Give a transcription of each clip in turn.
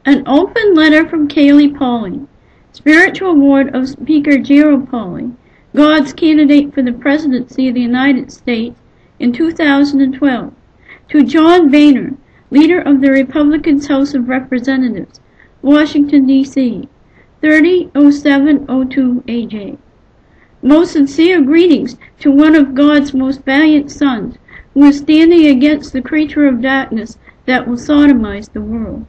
An open letter from Caylee, spiritual ward of Speaker Gerald Pauley, God's candidate for the presidency of the United States in 2012, to John Boehner, leader of the Republican House of Representatives, Washington, D.C., 300702 AJ. Most sincere greetings to one of God's most valiant sons, who is standing against the creature of darkness that will sodomize the world.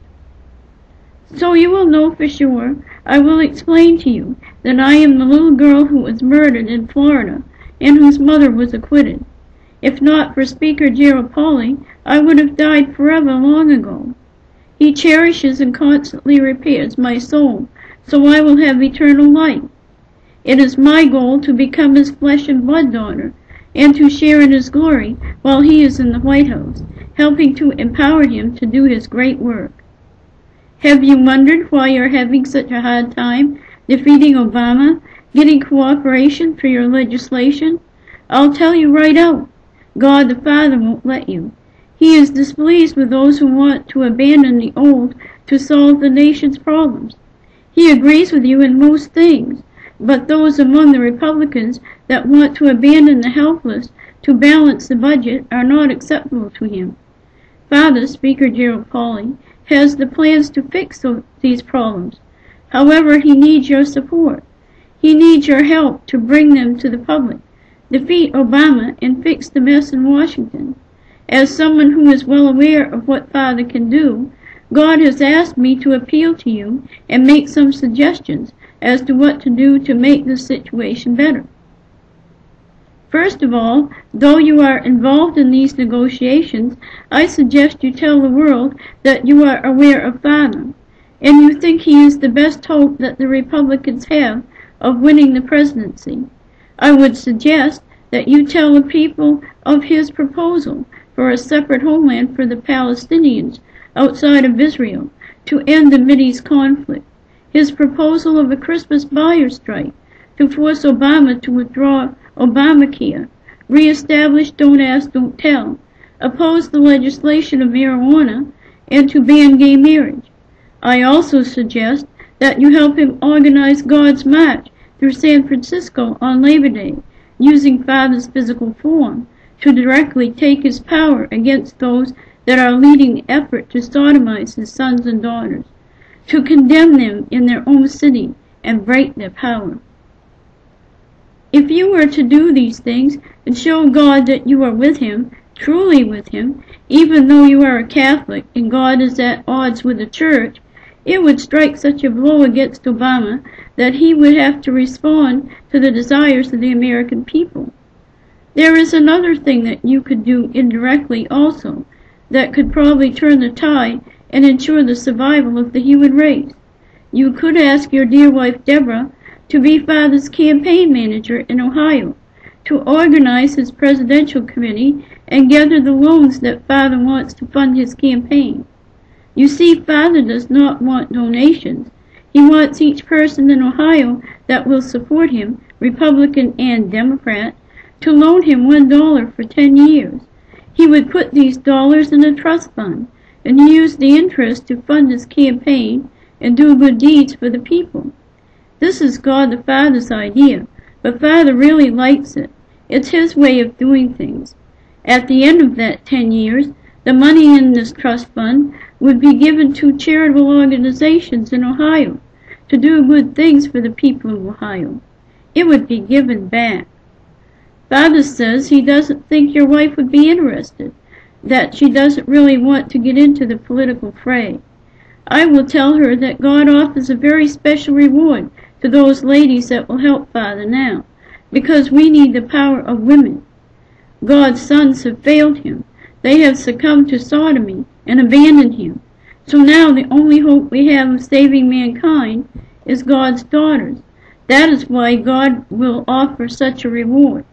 So you will know for sure, I will explain to you that I am the little girl who was murdered in Florida and whose mother was acquitted. If not for Speaker Gerald Pauley, I would have died forever long ago. He cherishes and constantly repairs my soul, so I will have eternal life. It is my goal to become his flesh and blood daughter, and to share in his glory while he is in the White House, helping to empower him to do his great work. Have you wondered why you're having such a hard time defeating Obama, getting cooperation for your legislation? I'll tell you right out. God the Father won't let you. He is displeased with those who want to abandon the old to solve the nation's problems. He agrees with you in most things, but those among the Republicans that want to abandon the helpless to balance the budget are not acceptable to him. Father, Speaker Gerald Pauley, has the plans to fix these problems. However, he needs your support. He needs your help to bring them to the public, defeat Obama, and fix the mess in Washington. As someone who is well aware of what Father can do, God has asked me to appeal to you and make some suggestions as to what to do to make the situation better. First of all, though you are involved in these negotiations, I suggest you tell the world that you are aware of Father, and you think he is the best hope that the Republicans have of winning the presidency. I would suggest that you tell the people of his proposal for a separate homeland for the Palestinians outside of Israel to end the Mideast conflict, his proposal of a Christmas buyer strike to force Obama to withdraw Obamacare, re-establish Don't Ask, Don't Tell, oppose the legislation of marijuana, and to ban gay marriage. I also suggest that you help him organize God's March through San Francisco on Labor Day, using Father's physical form, to directly take his power against those that are leading the effort to sodomize his sons and daughters, to condemn them in their own city and break their power. If you were to do these things and show God that you are with him, truly with him, even though you are a Catholic and God is at odds with the Church, it would strike such a blow against Obama that he would have to respond to the desires of the American people. There is another thing that you could do indirectly also that could probably turn the tide and ensure the survival of the human race. You could ask your dear wife Deborah to be Father's campaign manager in Ohio, to organize his presidential committee and gather the loans that Father wants to fund his campaign. You see, Father does not want donations. He wants each person in Ohio that will support him, Republican and Democrat, to loan him $1 for 10 years. He would put these dollars in a trust fund and use the interest to fund his campaign and do good deeds for the people. This is God the Father's idea, but Father really likes it. It's his way of doing things. At the end of that 10 years, the money in this trust fund would be given to charitable organizations in Ohio to do good things for the people of Ohio. It would be given back. Father says he doesn't think your wife would be interested, that she doesn't really want to get into the political fray. I will tell her that God offers a very special reward to those ladies that will help Father now, because we need the power of women. God's sons have failed him. They have succumbed to sodomy and abandoned him. So now the only hope we have of saving mankind is God's daughters. That is why God will offer such a reward.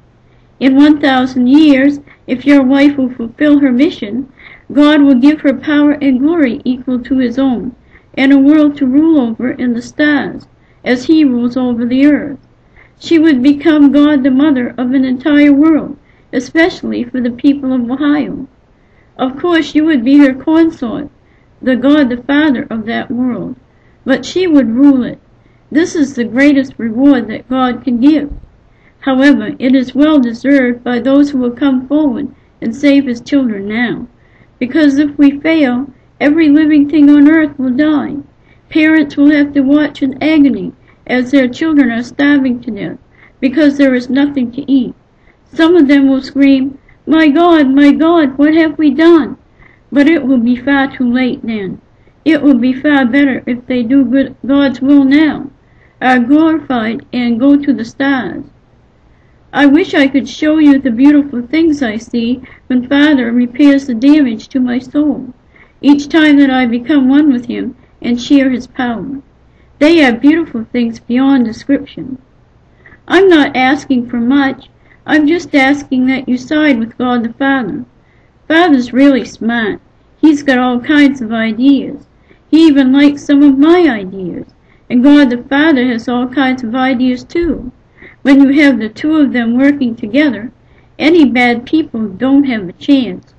In 1,000 years, if your wife will fulfill her mission, God will give her power and glory equal to his own, and a world to rule over in the stars, as he rules over the earth. She would become God the mother of an entire world, especially for the people of Ohio. Of course, you would be her consort, the God the Father of that world, but she would rule it. This is the greatest reward that God can give. However, it is well deserved by those who will come forward and save his children now. Because if we fail, every living thing on earth will die. Parents will have to watch in agony as their children are starving to death because there is nothing to eat. Some of them will scream, my God, what have we done?" But it will be far too late then. It will be far better if they do God's will now, are glorified, and go to the stars. I wish I could show you the beautiful things I see when Father repairs the damage to my soul, each time that I become one with him and share his power. They are beautiful things beyond description. I'm not asking for much. I'm just asking that you side with God the Father. Father's really smart. He's got all kinds of ideas. He even likes some of my ideas. And God the Father has all kinds of ideas too. When you have the two of them working together, any bad people don't have a chance.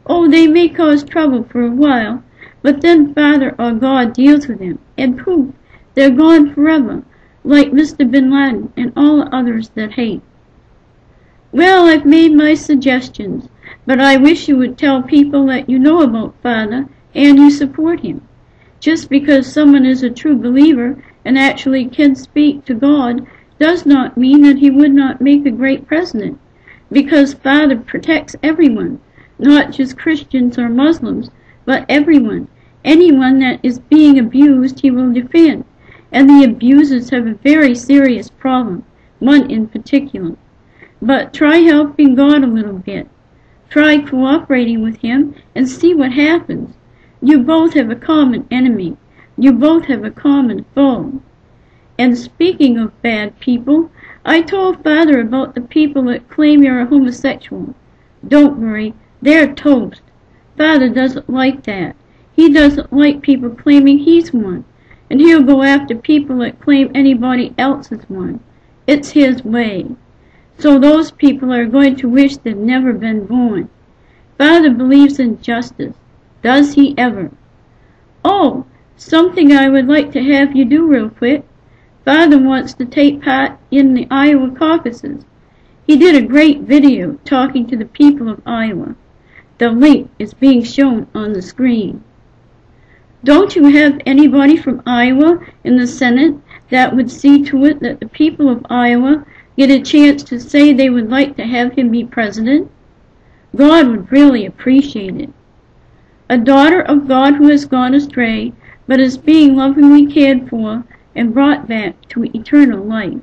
Oh, they may cause trouble for a while, but then Father or God deals with them, and poof, they're gone forever, like Mr. Bin Laden and all the others that hate. Well, I've made my suggestions, but I wish you would tell people that you know about Father and you support him. Just because someone is a true believer and actually can speak to God does not mean that he would not make a great president, because Father protects everyone, not just Christians or Muslims, but everyone. Anyone that is being abused he will defend, and the abusers have a very serious problem, one in particular. But try helping God a little bit. Try cooperating with him and see what happens. You both have a common enemy. You both have a common foe. And speaking of bad people, I told Father about the people that claim you're a homosexual. Don't worry, they're toast. Father doesn't like that. He doesn't like people claiming he's one, and he'll go after people that claim anybody else is one. It's his way. So those people are going to wish they'd never been born. Father believes in justice. Does he ever? Oh, something I would like to have you do real quick. Father wants to take part in the Iowa caucuses. He did a great video talking to the people of Iowa. The link is being shown on the screen. Don't you have anybody from Iowa in the Senate that would see to it that the people of Iowa get a chance to say they would like to have him be president? God would really appreciate it. A daughter of God who has gone astray, but is being lovingly cared for and brought back to eternal life.